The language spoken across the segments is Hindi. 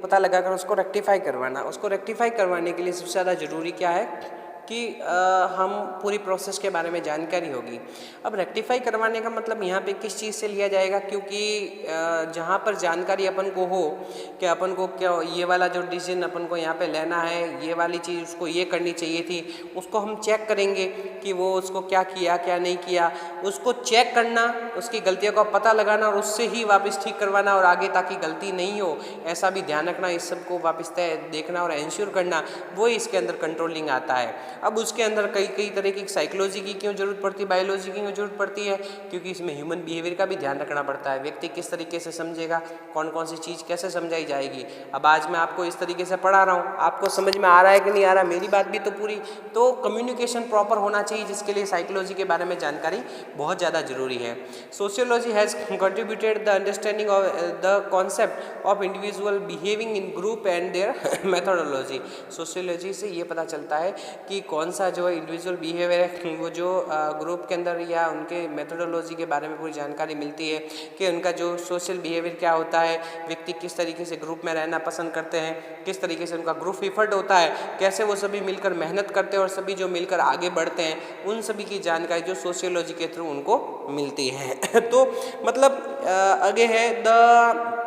पता लगाकर उसको रेक्टिफाई करवाना। उसको रेक्टिफाई करवाने के लिए सबसे ज़्यादा ज़रूरी क्या है कि हम पूरी प्रोसेस के बारे में जानकारी होगी। अब रेक्टिफाई करवाने का मतलब यहाँ पे किस चीज़ से लिया जाएगा, क्योंकि जहाँ पर जानकारी अपन को हो कि अपन को क्या ये वाला जो डिसीजन अपन को यहाँ पे लेना है, ये वाली चीज़ उसको ये करनी चाहिए थी, उसको हम चेक करेंगे कि वो उसको क्या किया क्या नहीं किया। उसको चेक करना, उसकी गलतियों का पता लगाना और उससे ही वापस ठीक करवाना और आगे ताकि गलती नहीं हो ऐसा भी ध्यान रखना, इस सब को वापस देखना और इंश्योर करना, वो इसके अंदर कंट्रोलिंग आता है। अब उसके अंदर कई तरह की साइकोलॉजी की क्यों जरूरत पड़ती है, बायोलॉजी की क्यों जरूरत पड़ती है, क्योंकि इसमें ह्यूमन बिहेवियर का भी ध्यान रखना पड़ता है। व्यक्ति किस तरीके से समझेगा, कौन कौन सी चीज़ कैसे समझाई जाएगी। अब आज मैं आपको इस तरीके से पढ़ा रहा हूँ, आपको समझ में आ रहा है कि नहीं आ रहा, मेरी बात भी तो पूरी, तो कम्युनिकेशन प्रॉपर होना चाहिए, जिसके लिए साइकोलॉजी के बारे में जानकारी बहुत ज़्यादा जरूरी है। Sociology has contributed the understanding of the concept of individual behaving in group and their methodology. Sociology से ये पता चलता है कि कौन सा जो है इंडिविजुअल बिहेवियर है, वो जो ग्रुप के अंदर या उनके मेथोडोलॉजी के बारे में पूरी जानकारी मिलती है कि उनका जो सोशल बिहेवियर क्या होता है, व्यक्ति किस तरीके से ग्रुप में रहना पसंद करते हैं, किस तरीके से उनका ग्रुप इफर्ट होता है, कैसे वो सभी मिलकर मेहनत करते हैं और सभी जो मिलकर आगे बढ़ते हैं, उन सभी की जानकारी जो सोशियोलॉजी के थ्रू उनको मिलती है। तो मतलब आगे है the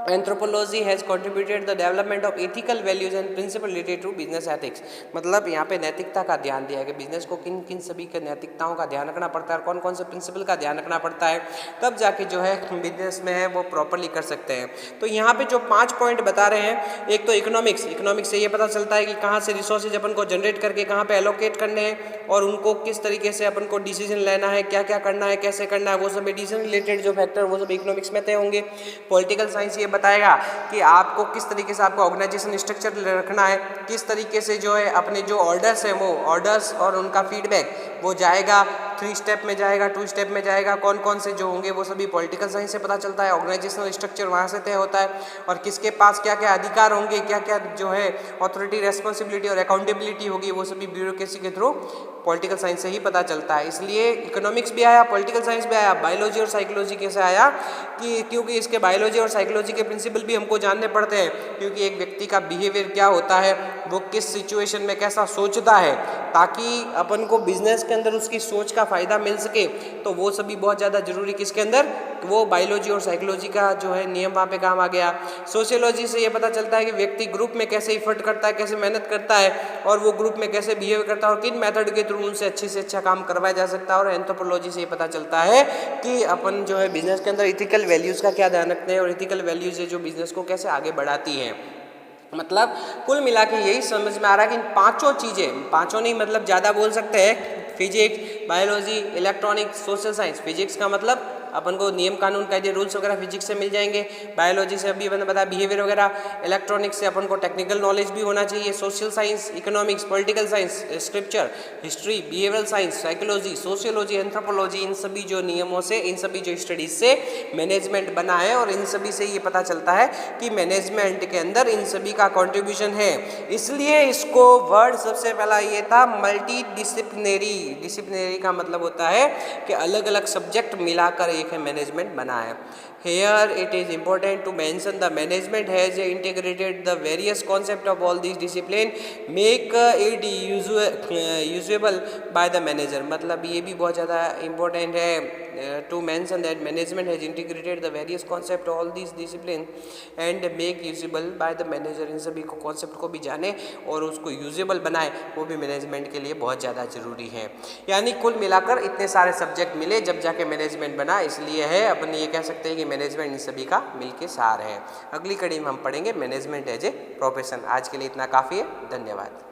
anthropology has contributed the development of ethical values and principle related to business ethics. मतलब यहाँ पे नैतिकता का ध्यान दिया है कि बिजनेस को किन किन सभी के नैतिकताओं का ध्यान रखना पड़ता है और कौन कौन से प्रिंसिपल का ध्यान रखना पड़ता है, तब जाके जो है बिजनेस में है वो प्रॉपरली कर सकते हैं। तो यहाँ पे जो 5 पॉइंट बता रहे हैं, एक तो इकोनॉमिक्स से ये पता चलता है कि कहाँ से रिसोर्सेज अपन को जनरेट करके कहाँ पे एलोकेट करने हैं और उनको किस तरीके से अपन को डिसीजन लेना है, क्या क्या करना है, कैसे करना है, वो सब डिसीजन रिलेटेड जो फैक्टर वो सब इकोनॉमिक्स में तय होंगे। पॉलिटिकल साइंस ये बताएगा कि आपको किस तरीके से आपको ऑर्गेनाइजेशन स्ट्रक्चर रखना है, किस तरीके से जो है अपने जो ऑर्डर्स हैं वो ऑर्डर्स और उनका फीडबैक वो जाएगा 3 स्टेप में जाएगा, 2 स्टेप में जाएगा, कौन कौन से जो होंगे वो सभी पॉलिटिकल साइंस से पता चलता है। ऑर्गेनाइजेशनल स्ट्रक्चर वहाँ से तय होता है और किसके पास क्या क्या अधिकार होंगे, क्या क्या जो है अथॉरिटी, रेस्पॉन्सिबिलिटी और अकाउंटेबिलिटी होगी, वो सभी ब्यूरोक्रेसी के थ्रू पॉलिटिकल साइंस से ही पता चलता है। इसलिए इकोनॉमिक्स भी आया, पॉलिटिकल साइंस भी आया, बायोलॉजी और साइकोलॉजी कैसे आया कि क्योंकि इसके बायोलॉजी और साइकोलॉजी के प्रिंसिपल भी हमको जानने पड़ते हैं, क्योंकि एक व्यक्ति का बिहेवियर क्या होता है, वो किस सिचुएशन में कैसा सोचता है, ताकि अपन को बिजनेस के अंदर उसकी सोच का फ़ायदा मिल सके। तो वो सभी बहुत ज़्यादा जरूरी किसके अंदर, वो बायोलॉजी और साइकोलॉजी का जो है नियम वहाँ पे काम आ गया। सोशियोलॉजी से ये पता चलता है कि व्यक्ति ग्रुप में कैसे इफर्ट करता है, कैसे मेहनत करता है और वो ग्रुप में कैसे बिहेव करता है और किन मेथड के थ्रू उनसे अच्छे से अच्छा काम करवाया जा सकता है। और एंथ्रोपोलॉजी से ये पता चलता है कि अपन जो है बिजनेस के अंदर इथिकल वैल्यूज़ का क्या ध्यान रखते हैं और इथिकल वैल्यूज़ है जो बिजनेस को कैसे आगे बढ़ाती हैं। मतलब कुल मिला के यही समझ में आ रहा है कि इन 5 चीज़ें, 5 नहीं मतलब ज़्यादा बोल सकते हैं, physics, biology, electronics, social science. Physics का मतलब अपन को नियम कानून कायदे रूल्स वगैरह फिजिक्स से मिल जाएंगे, बायोलॉजी से अभी मैंने बताया बिहेवियर वगैरह, इलेक्ट्रॉनिक्स से अपन को टेक्निकल नॉलेज भी होना चाहिए, social science, economics, political science, scripture, history, behavioural science, psychology, sociology, anthropology, इन सभी जो नियमों से, इन सभी जो स्टडीज से मैनेजमेंट बना है और इन सभी से ये पता चलता है कि मैनेजमेंट के अंदर इन सभी का कॉन्ट्रीब्यूशन है। इसलिए इसको वर्ड सबसे पहला ये था मल्टी डिसिप्लिनरी। डिसिप्लिनरी का मतलब होता है कि अलग अलग सब्जेक्ट मिलाकर एक है मैनेजमेंट बना है। Here it is important to mention the management has integrated the various concept of all these discipline, make it usable by the manager। मतलब ये भी बहुत ज़्यादा important है to mention that management has integrated the various concept of all these discipline and make usable by the manager। इन सभी को concept को भी जाने और उसको usable बनाए, वो भी मैनेजमेंट के लिए बहुत ज़्यादा ज़रूरी है। यानी कुल मिलाकर इतने सारे सब्जेक्ट मिले जब जाके मैनेजमेंट बना, इसलिए है अपन ये कह सकते हैं कि मैनेजमेंट इन सभी का मिलके सार है। अगली कड़ी में हम पढ़ेंगे मैनेजमेंट एज ए प्रोफेशन। आज के लिए इतना काफ़ी है, धन्यवाद।